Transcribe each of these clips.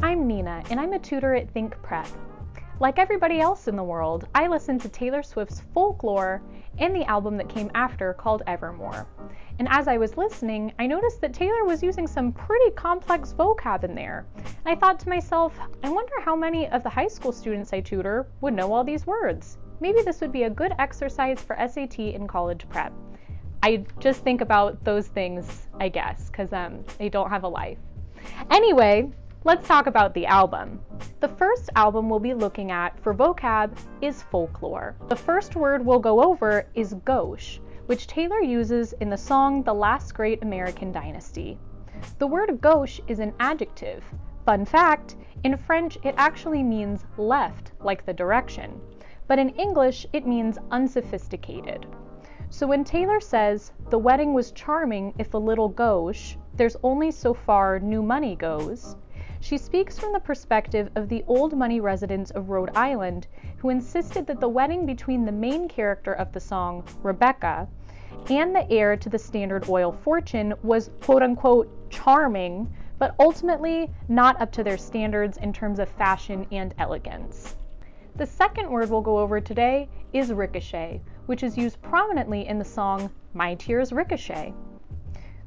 I'm Nina, and I'm a tutor at Thinque Prep. Like everybody else in the world, I listened to Taylor Swift's Folklore and the album that came after called Evermore. And as I was listening, I noticed that Taylor was using some pretty complex vocab in there. And I thought to myself, I wonder how many of the high school students I tutor would know all these words. Maybe this would be a good exercise for SAT and college prep. I just think about those things, I guess, because they don't have a life. Anyway, let's talk about the album. The first album we'll be looking at for vocab is Folklore. The first word we'll go over is gauche, which Taylor uses in the song The Last Great American Dynasty. The word gauche is an adjective. Fun fact, in French it actually means left, like the direction, but in English it means unsophisticated. So when Taylor says, "The wedding was charming if a little gauche, there's only so far new money goes," she speaks from the perspective of the old money residents of Rhode Island who insisted that the wedding between the main character of the song, Rebecca, and the heir to the Standard Oil fortune was quote-unquote charming, but ultimately not up to their standards in terms of fashion and elegance. The second word we'll go over today is ricochet, which is used prominently in the song My Tears Ricochet.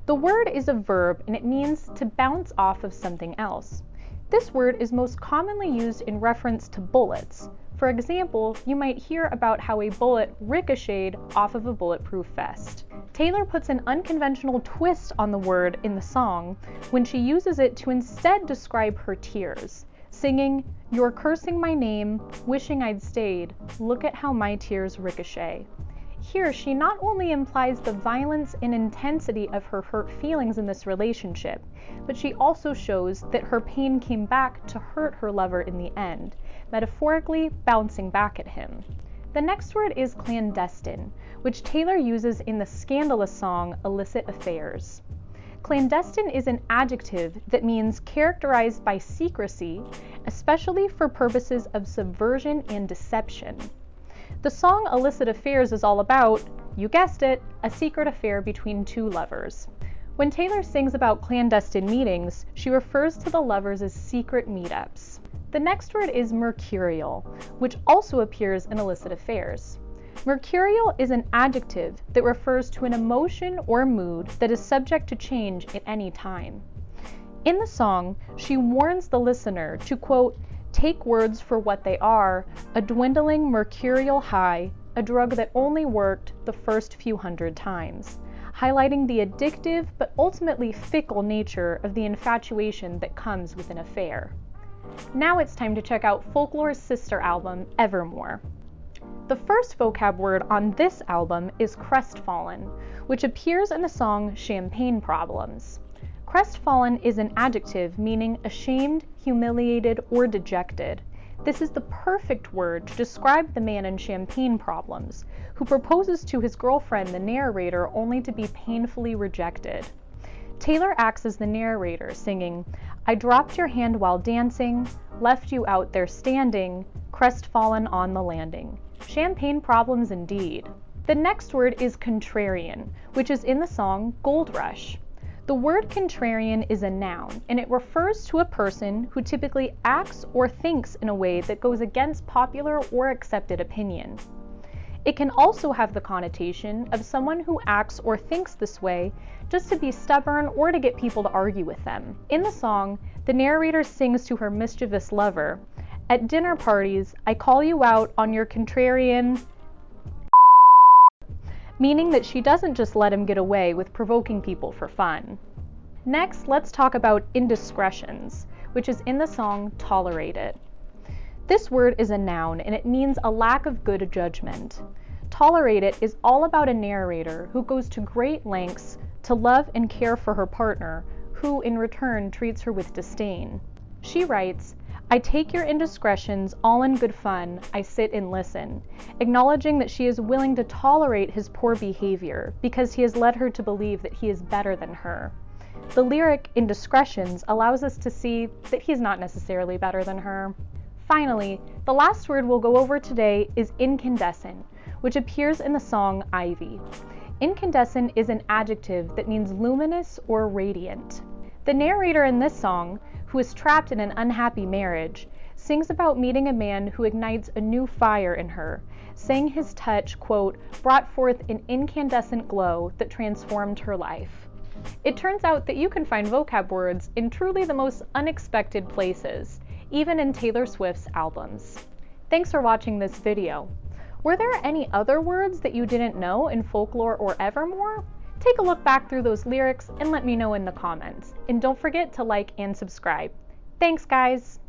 The word is a verb and it means to bounce off of something else. This word is most commonly used in reference to bullets. For example, you might hear about how a bullet ricocheted off of a bulletproof vest. Taylor puts an unconventional twist on the word in the song when she uses it to instead describe her tears, singing, "You're cursing my name, wishing I'd stayed, look at how my tears ricochet." Here, she not only implies the violence and intensity of her hurt feelings in this relationship, but she also shows that her pain came back to hurt her lover in the end, metaphorically bouncing back at him. The next word is clandestine, which Taylor uses in the scandalous song Illicit Affairs. Clandestine is an adjective that means characterized by secrecy, especially for purposes of subversion and deception. The song Illicit Affairs is all about, you guessed it, a secret affair between two lovers. When Taylor sings about clandestine meetings, she refers to the lovers as secret meetups. The next word is mercurial, which also appears in Illicit Affairs. Mercurial is an adjective that refers to an emotion or mood that is subject to change at any time. In the song, she warns the listener to, quote, "Take words for what they are, a dwindling mercurial high, a drug that only worked the first few hundred times," highlighting the addictive but ultimately fickle nature of the infatuation that comes with an affair. Now it's time to check out Folklore's sister album, Evermore. The first vocab word on this album is Crestfallen, which appears in the song Champagne Problems. Crestfallen is an adjective meaning ashamed, humiliated, or dejected. This is the perfect word to describe the man in Champagne Problems, who proposes to his girlfriend, the narrator, only to be painfully rejected. Taylor acts as the narrator, singing, "I dropped your hand while dancing, left you out there standing, crestfallen on the landing." Champagne problems indeed. The next word is contrarian, which is in the song Gold Rush. The word contrarian is a noun, and it refers to a person who typically acts or thinks in a way that goes against popular or accepted opinion. It can also have the connotation of someone who acts or thinks this way just to be stubborn or to get people to argue with them. In the song, the narrator sings to her mischievous lover, "At dinner parties, I call you out on your contrarian," meaning that she doesn't just let him get away with provoking people for fun. Next, let's talk about indiscretions, which is in the song Tolerate It. This word is a noun and it means a lack of good judgment. Tolerate It is all about a narrator who goes to great lengths to love and care for her partner, who in return treats her with disdain. She writes, "I take your indiscretions all in good fun, I sit and listen," acknowledging that she is willing to tolerate his poor behavior because he has led her to believe that he is better than her. The lyric indiscretions allows us to see that he's not necessarily better than her. Finally, the last word we'll go over today is incandescent, which appears in the song Ivy. Incandescent is an adjective that means luminous or radiant. The narrator in this song, who is trapped in an unhappy marriage, sings about meeting a man who ignites a new fire in her, saying his touch, quote, brought forth an incandescent glow that transformed her life. It turns out that you can find vocab words in truly the most unexpected places, even in Taylor Swift's albums. Thanks for watching this video. Were there any other words that you didn't know in Folklore or Evermore? Take a look back through those lyrics and let me know in the comments. And don't forget to like and subscribe. Thanks, guys!